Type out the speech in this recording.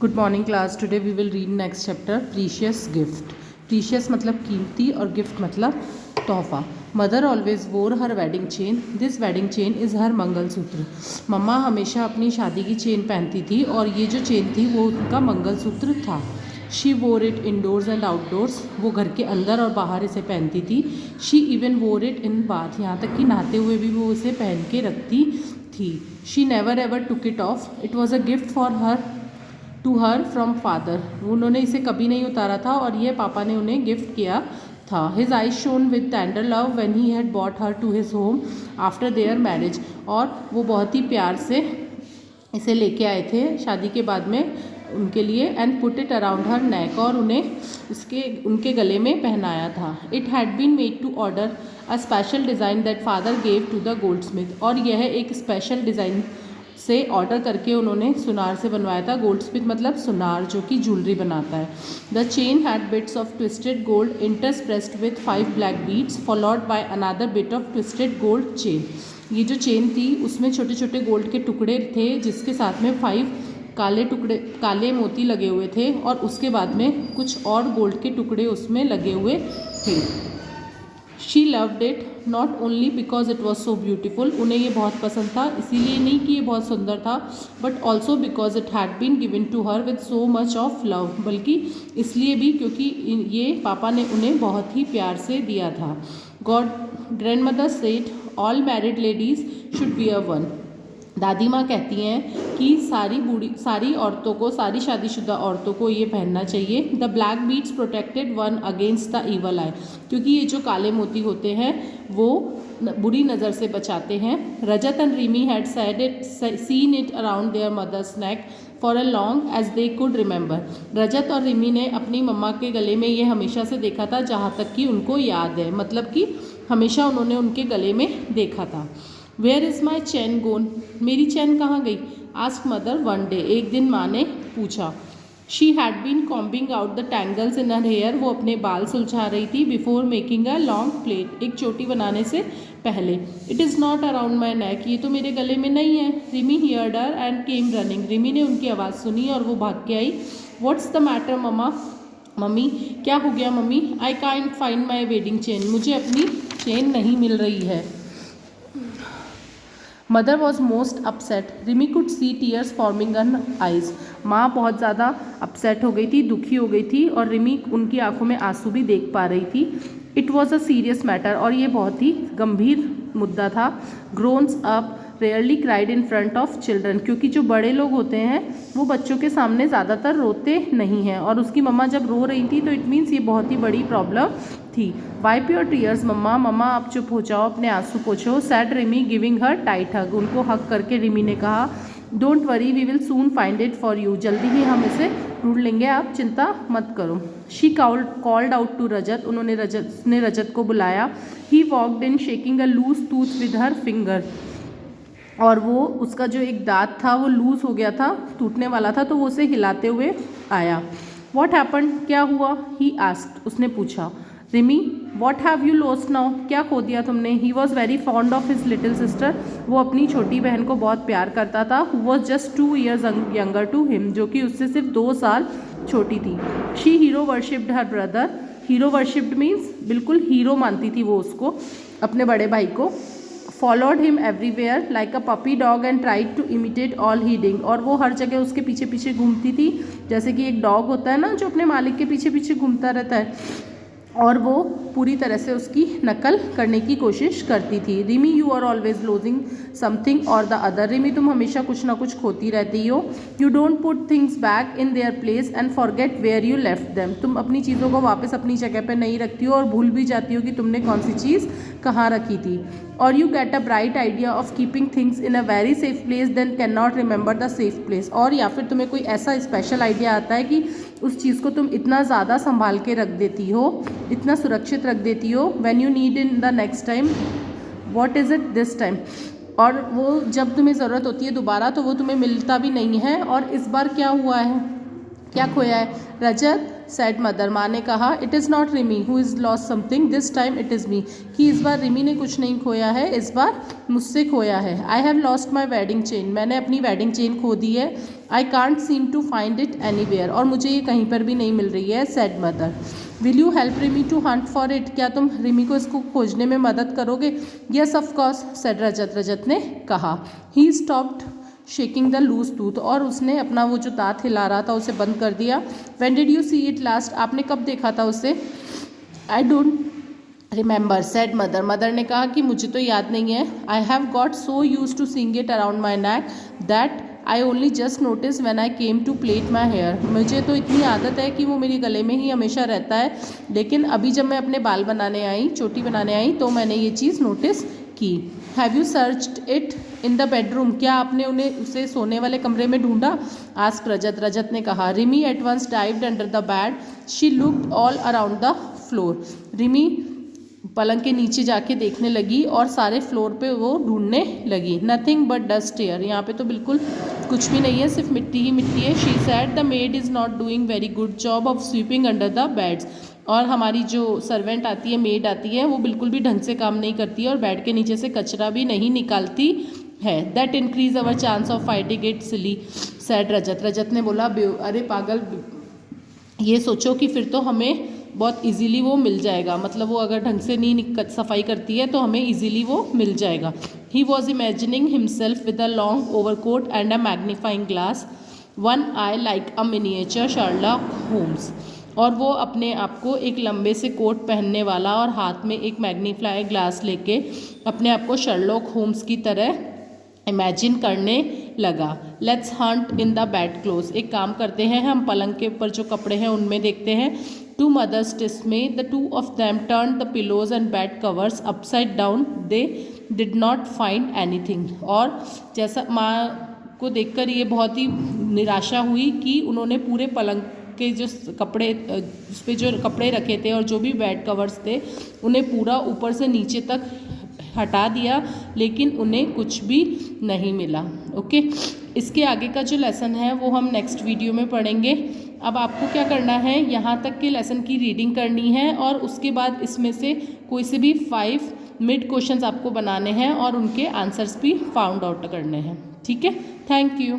Good morning class. Today we will read next chapter precious gift. Precious मतलब कीमती और gift मतलब तोहफा। Mother always wore her wedding chain. This wedding chain is her mangalsutra. Mamma हमेशा अपनी शादी की चेन पहनती थी और ये जो चेन थी वो उनका मंगलसूत्र था। शी वोर इट इंडोर्स एंड आउटडोर्स। वो घर के अंदर और बाहर इसे पहनती थी। शी इवन वोर इट इन बाथ। यहाँ तक कि नहाते हुए भी वो इसे पहन के रखती थी। She never ever took it off. It was a gift for her to her from father. उन्होंने इसे कभी नहीं उतारा था और यह पापा ने उन्हें गिफ्ट किया था। His eyes shone with tender love when he had bought her to his home after their marriage. और वो बहुत ही प्यार से इसे लेके आए थे शादी के बाद में उनके लिए। And put it around her neck. और उन्हें उनके गले में पहनाया था। It had been made to order a special design that father gave to the goldsmith. और यह एक स्पेशल डिज़ाइन से ऑर्डर करके उन्होंने सुनार से बनवाया था। गोल्ड स्मिथ मतलब सुनार जो कि ज्वेलरी बनाता है। The chain had bits of twisted gold interspersed with 5 black beads followed by another bit of twisted gold chain. ये जो चेन थी उसमें छोटे छोटे गोल्ड के टुकड़े थे जिसके साथ में 5 काले मोती लगे हुए थे और उसके बाद में कुछ और गोल्ड के टुकड़े उसमें लगे हुए थे। She loved it not only because it was so beautiful. उन्हें ये बहुत पसंद था इसीलिए नहीं कि ये बहुत सुंदर था, but also because it had been given to her with so much of love. बल्कि इसलिए भी क्योंकि ये पापा ने उन्हें बहुत ही प्यार से दिया था। God grand mother said all married ladies should wear one. दादी माँ कहती हैं कि सारी औरतों को, सारी शादीशुदा औरतों को ये पहनना चाहिए। The black beads protected one against the evil आई। क्योंकि ये जो काले मोती होते हैं वो बुरी नज़र से बचाते हैं। Rajat and Rimi had seen it around their mother's neck for a long age they could remember. Rajat और रिमी ने अपनी मम्मा के गले में ये हमेशा से देखा था जहाँ तक कि उनको याद है, मतलब कि हमेशा उन्होंने उनके गले में देखा था। Where is my chain gone. मेरी चैन कहाँ गई? Ask mother one day. एक दिन माँ ने पूछा। She had been combing out the tangles in her hair. वो अपने बाल सुलझा रही थी। Before making a long plait. एक चोटी बनाने से पहले। It is not around my neck. ये तो मेरे गले में नहीं है। Rimi heard her and came running. Rimi ने उनकी आवाज़ सुनी और वो भाग के आई। What's the matter mamma? Mummy क्या हो गया mummy? I can't find my wedding chain. मुझे अपनी चेन नहीं मिल रही है। Mother was most upset. Rimi could see tears forming on eyes. माँ बहुत ज़्यादा अपसेट हो गई थी, दुखी हो गई थी और रिमी उनकी आंखों में आंसू भी देख पा रही थी। It was a serious matter. और ये बहुत ही गंभीर मुद्दा था। Grownups rarely cried in front of children. क्योंकि जो बड़े लोग होते हैं वो बच्चों के सामने ज़्यादातर रोते नहीं हैं और उसकी मम्मा जब रो रही थी तो इट मीन्स ये बहुत ही बड़ी प्रॉब्लम थी। Wipe your tears mamma. Mamma आप चुप हो जाओ, अपने आंसू पोछो। Said Rimi giving her tight hug. उनको हग करके रिमी ने कहा, don't worry we will soon find it for you. जल्दी ही हम इसे ढूंढ लेंगे, आप चिंता मत करो। She called out to Rajat. उन्होंने रजत को बुलाया। He walked in shaking a loose tooth with her finger. और वो उसका जो एक दांत था वो लूज़ हो गया था, टूटने वाला था, तो वो उसे हिलाते हुए आया। What happen? क्या हुआ? He asked. उसने पूछा। Rimi what have you lost now? क्या खो दिया तुमने? He was very fond of his little sister. वो अपनी छोटी बहन को बहुत प्यार करता था। Who was just 2 years younger to him. जो कि उससे सिर्फ 2 साल छोटी थी। She hero worshipped her brother. Hero worshipped means बिल्कुल हीरो मानती थी वो उसको, अपने बड़े भाई को। Followed him everywhere like a puppy dog and tried to imitate all he did. और वो हर जगह उसके पीछे पीछे घूमती थी, जैसे कि एक डॉग होता है ना जो अपने मालिक के पीछे पीछे घूमता रहता है, और वो पूरी तरह से उसकी नकल करने की कोशिश करती थी। Rimi you are always losing something or the other. Rimi तुम हमेशा कुछ ना कुछ खोती रहती हो। You don't put things back in their place and forget where you left them. तुम अपनी चीज़ों को वापस अपनी जगह पर नहीं रखती हो और भूल भी जाती हो कि तुमने कौन सी चीज़ कहाँ रखी थी। और you get a bright idea of keeping things in a very safe place then can not remember the safe place. और या फिर तुम्हें कोई ऐसा स्पेशल आइडिया आता है कि उस चीज़ को तुम इतना ज़्यादा संभाल के रख देती हो, इतना सुरक्षित रख देती हो। When you need in the next time what is it this time. और वो जब तुम्हें ज़रूरत होती है दोबारा तो वो तुम्हें मिलता भी नहीं है। और इस बार क्या हुआ है, क्या खोया है? रजत सेड मदर। माँ ने कहा it is not Rimi who is lost something, this time it is me, कि इस बार रिमी ने कुछ नहीं खोया है, इस बार मुझसे खोया है। I have lost my wedding chain, मैंने अपनी वेडिंग चेन खो दी है। I can't seem to find it anywhere, और मुझे ये कहीं पर भी नहीं मिल रही है, said mother. Will you help Rimi to hunt for it, क्या तुम रिमी को इसको खोजने में मदद करोगे? Yes of course, said Rajat. Rajat ने कहा। He stopped shaking the loose tooth, और उसने अपना वो जो दांत हिला रहा था उसे बंद कर दिया। When did you see it last, आपने कब देखा था उसे? I don't remember, said mother. Mother ने कहा कि मुझे तो याद नहीं है। I have got so use to seeing it around my neck that I only just notice when I came to plate my hair, मुझे तो इतनी आदत है कि वो मेरे गले में ही हमेशा रहता है, लेकिन अभी जब मैं अपने बाल बनाने आई, चोटी बनाने आई, तो मैंने ये चीज़ नोटिस की। Have you searched it in the bedroom, क्या आपने उसे सोने वाले कमरे में ढूंढा? आस्क रजत। रजत ने कहा। Rimi at once dived under the bed, she looked all around the floor. Rimi पलंग के नीचे जाके देखने लगी और सारे फ्लोर पे वो ढूंढने लगी। नथिंग बट डस्ट हियर, यहाँ पे तो बिल्कुल कुछ भी नहीं है, सिर्फ मिट्टी ही मिट्टी है। She said the made is not doing very good job of sweeping under the beds, और हमारी जो सर्वेंट आती है, मेड आती है, वो बिल्कुल भी ढंग से काम नहीं करती है और बेड के नीचे से कचरा भी नहीं निकालती है। That increase our chance of fighting it silly, said Rajat. Rajat ने बोला अरे पागल, ये सोचो कि फिर तो हमें बहुत इजीली वो मिल जाएगा, मतलब वो अगर ढंग से नहीं सफाई करती है तो हमें इजीली वो मिल जाएगा। He was imagining himself with a long overcoat and a magnifying glass, one eye like a miniature Sherlock Holmes, और वो अपने आप को एक लंबे से कोट पहनने वाला और हाथ में एक मैग्नीफाई ग्लास लेके अपने आप को शर्लॉक होम्स की तरह इमेजिन करने लगा। Let's Hunt in the bed close, एक काम करते हैं, हम पलंग के ऊपर जो कपड़े हैं उनमें देखते हैं। To mother's dismay the two of them turn the pillows and bed covers upside down, they did not find anything, और जैसा माँ को देखकर ये बहुत ही निराशा हुई कि उन्होंने पूरे पलंग के जो कपड़े, उस पर जो कपड़े रखे थे और जो भी बेड कवर्स थे उन्हें पूरा ऊपर से नीचे तक हटा दिया, लेकिन उन्हें कुछ भी नहीं मिला। ओके, इसके आगे का जो लेसन है वो हम नेक्स्ट वीडियो में पढ़ेंगे। अब आपको क्या करना है, यहाँ तक के लेसन की रीडिंग करनी है और उसके बाद इसमें से कोई से भी 5 मिड क्वेश्चंस आपको बनाने हैं और उनके आंसर्स भी फाउंड आउट करने हैं। ठीक है, थैंक यू।